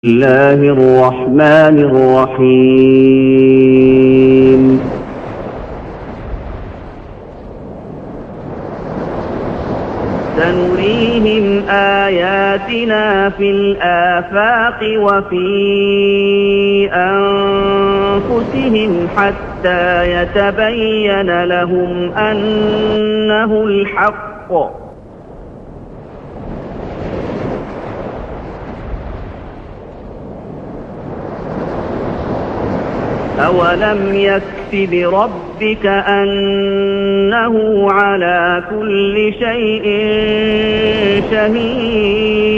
الله الرحمن الرحيم سنريهم آياتنا في الآفاق وفي أنفسهم حتى يتبين لهم أنه الحق أولم يكف بربك أنه على كل شيء شهيد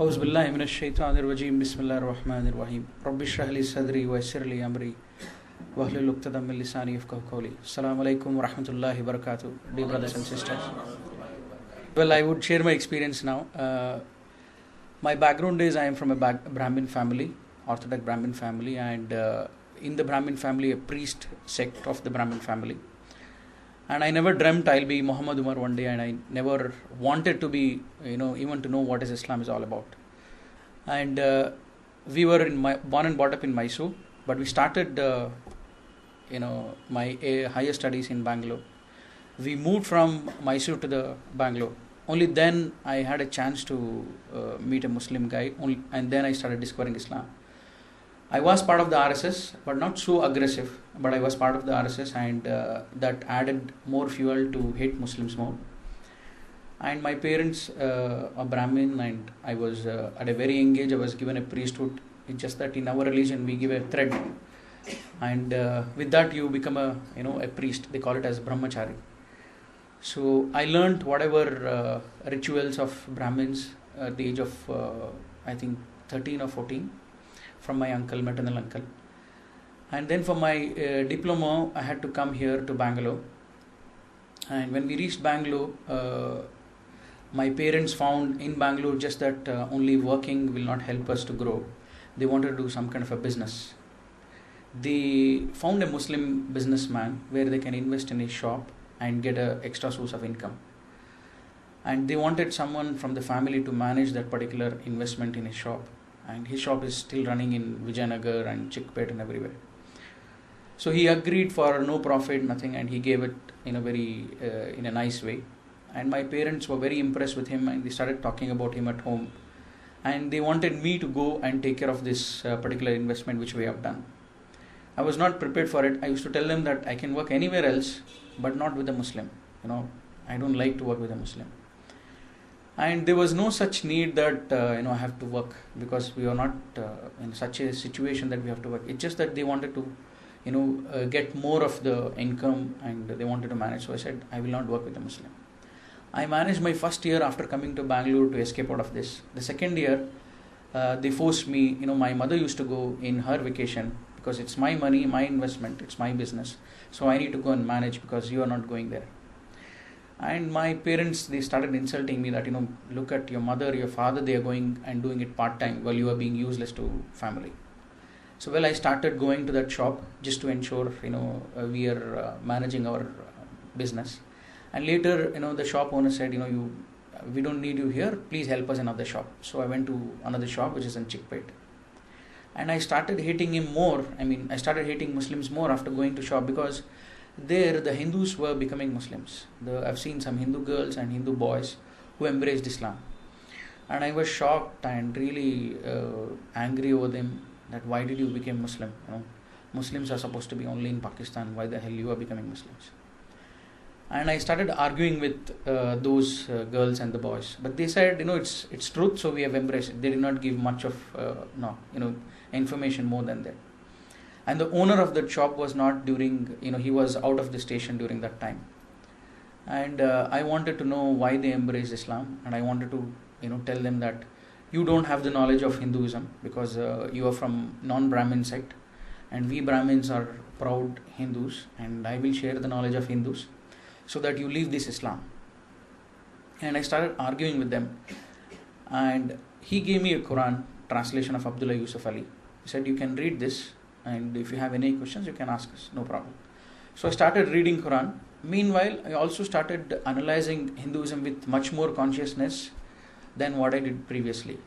أعوذ بالله من الشيطان الرجيم بسم الله الرحمن الرحيم رب اشرح لي صدري ويسر لي أمري واحلل عقدة من لساني يفقهوا قولي. Assalamu alaikum wa rahmatullahi wa barakatuh. Dear brothers and sisters, well, I would share my experience now. My background is I am from a Brahmin family, Orthodox Brahmin family, and in the Brahmin family, a priest sect of the Brahmin family. And I never dreamt I'll be Muhammed Umar one day, and I never wanted to be, even to know what is Islam is all about. And we were born and brought up in Mysore, but we started, my higher studies in Bangalore. We moved from Mysore to the Bangalore. Only then I had a chance to meet a Muslim guy, and then I started discovering Islam. I was part of the RSS, but not so aggressive, but I was part of the RSS, and that added more fuel to hate Muslims more. And my parents are Brahmin, and I was at a very young age, I was given a priesthood. It's just that in our religion we give a thread, and with that you become a priest. They call it as brahmachari. So I learned whatever rituals of Brahmins at the age of I think 13 or 14 from my maternal uncle. And then for my diploma, I had to come here to Bangalore. And when we reached Bangalore, my parents found in Bangalore just that only working will not help us to grow. They wanted to do some kind of a business. They found a Muslim businessman where they can invest in a shop and get an extra source of income. And they wanted someone from the family to manage that particular investment in a shop. And his shop is still running in Vijayanagar and Chickpet and everywhere. So he agreed for no profit, nothing, and he gave it in a nice way. And my parents were very impressed with him, and they started talking about him at home. And they wanted me to go and take care of this particular investment which we have done. I was not prepared for it. I used to tell them that I can work anywhere else, but not with a Muslim. I don't like to work with a Muslim. And there was no such need that I have to work, because we are not in such a situation that we have to work. It's just that they wanted to get more of the income, and they wanted to manage. So I said I will not work with a Muslim. I managed my first year after coming to Bangalore to escape out of this. The second year they forced me. My mother used to go in her vacation, because it's my money, my investment, it's my business, so I need to go and manage because you are not going there. And my parents, they started insulting me that, look at your mother, your father, they are going and doing it part-time while you are being useless to family. So, I started going to that shop just to ensure, we are managing our business. And later, the shop owner said, we don't need you here, please help us in another shop. So I went to another shop which is in Chickpet, and I started hating him more. I started hating Muslims more after going to shop, because there the Hindus were becoming Muslims. I've seen some Hindu girls and Hindu boys who embraced Islam, and I was shocked and really angry over them, that why did you become Muslim? Muslims are supposed to be only in Pakistan, why the hell you are becoming Muslims? And I started arguing with those girls and the boys, but they said, it's truth, so we have embraced it. They did not give much of information more than that. And the owner of that shop was not during, he was out of the station during that time. And I wanted to know why they embraced Islam, and I wanted to tell them that you don't have the knowledge of Hinduism, because you are from non-Brahmin sect, and we Brahmins are proud Hindus, and I will share the knowledge of Hindus so that you leave this Islam. And I started arguing with them, and he gave me a Quran translation of Abdullah Yusuf Ali. He said, you can read this, and if you have any questions you can ask us, no problem. So I started reading Quran. Meanwhile, I also started analyzing Hinduism with much more consciousness than what I did previously.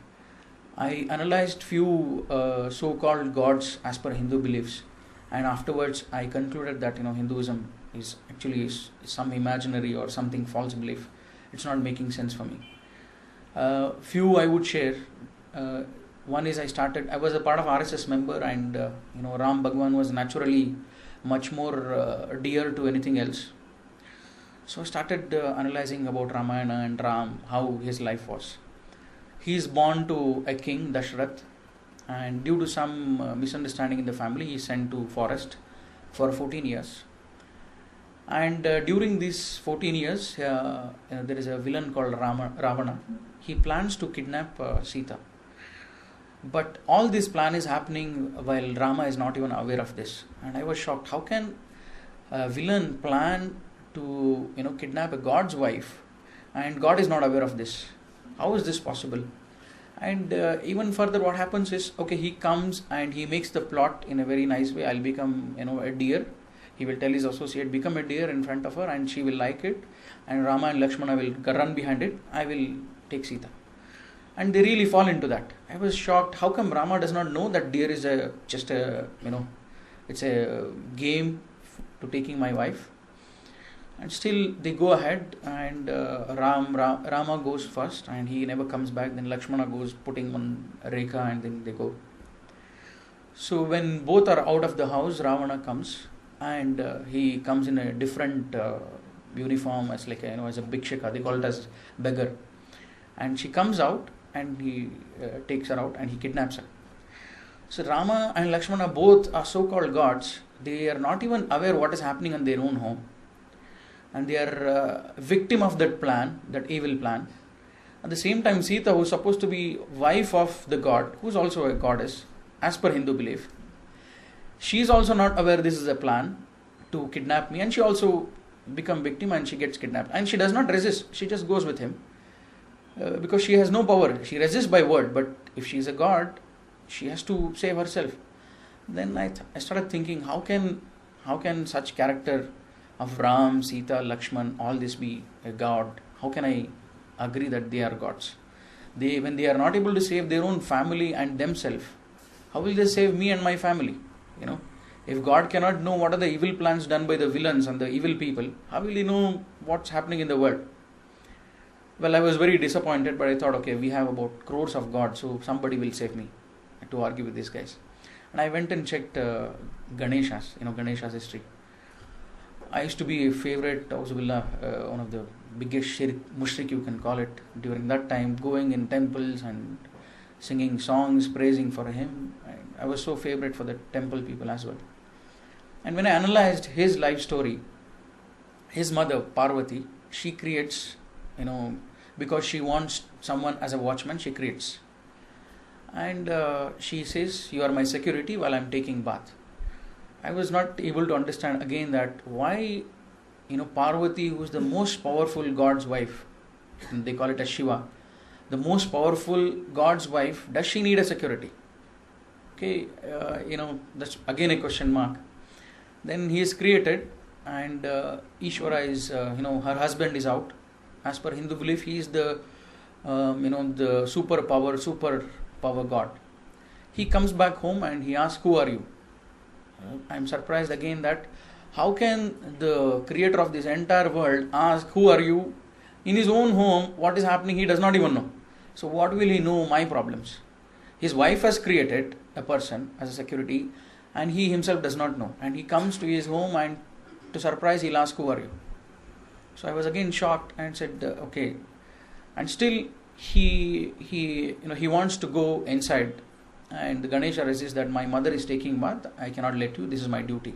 I analyzed few so-called gods as per Hindu beliefs, and afterwards I concluded that Hinduism is actually some imaginary or something false belief. It's not making sense for me. Few I would share. One is I was a part of RSS member, and Ram Bhagwan was naturally much more dear to anything else. So I started analyzing about Ramayana and Ram, how his life was. He is born to a king, Dashrath, and due to some misunderstanding in the family, he is sent to forest for 14 years. And during these 14 years, there is a villain called Ravana. He plans to kidnap Sita. But all this plan is happening while Rama is not even aware of this. And I was shocked. How can a villain plan to kidnap a god's wife, and God is not aware of this? How is this possible? And even further, what happens is, he comes and he makes the plot in a very nice way. I'll become a deer. He will tell his associate, become a deer in front of her, and she will like it, and Rama and Lakshmana will run behind it. I will take Sita. And they really fall into that. I was shocked. How come Rama does not know that deer is it's a game to taking my wife? And still they go ahead, and Rama goes first, and he never comes back. Then Lakshmana goes putting one Rekha, and then they go. So when both are out of the house, Ravana comes, and he comes in a different uniform as as a bhikshaka. They call it as beggar. And she comes out, and he takes her out and he kidnaps her. So Rama and Lakshmana both are so-called gods. They are not even aware what is happening in their own home. And they are victim of that plan, that evil plan. At the same time, Sita, who is supposed to be wife of the god, who is also a goddess, as per Hindu belief, she is also not aware this is a plan to kidnap me, and she also become victim and she gets kidnapped. And she does not resist, she just goes with him. Because she has no power. She resists by word, but if she is a god, she has to save herself. Then I started thinking, how can such character of Ram, Sita, Lakshman, all this be a god? How can I agree that they are gods? When they are not able to save their own family and themselves, how will they save me and my family? If God cannot know what are the evil plans done by the villains and the evil people, how will he know what's happening in the world? Well, I was very disappointed, but I thought, we have about crores of gods, so somebody will save me to argue with these guys. And I went and checked Ganesha's history. I used to be a favorite, one of the biggest mushrik you can call it, during that time, going in temples and singing songs, praising for him. I was so favorite for the temple people as well. And when I analyzed his life story, his mother, Parvati, she creates, because she wants someone as a watchman, she creates. And she says, you are my security while I am taking bath. I was not able to understand again that why, Parvati, who is the most powerful God's wife, and they call it as Shiva, the most powerful God's wife, does she need a security? That's again a question mark. Then he is created, and Ishvara is, her husband is out. As per Hindu belief, he is the the super power god. He comes back home and he asks, who are you? I'm surprised again that how can the creator of this entire world ask, who are you? In his own home, what is happening, he does not even know. So what will he know my problems? His wife has created a person as a security and he himself does not know. And he comes to his home and to surprise, he'll ask, who are you? So I was again shocked and said, okay. And still he wants to go inside, and Ganesha resists that my mother is taking bath, I cannot let you, this is my duty.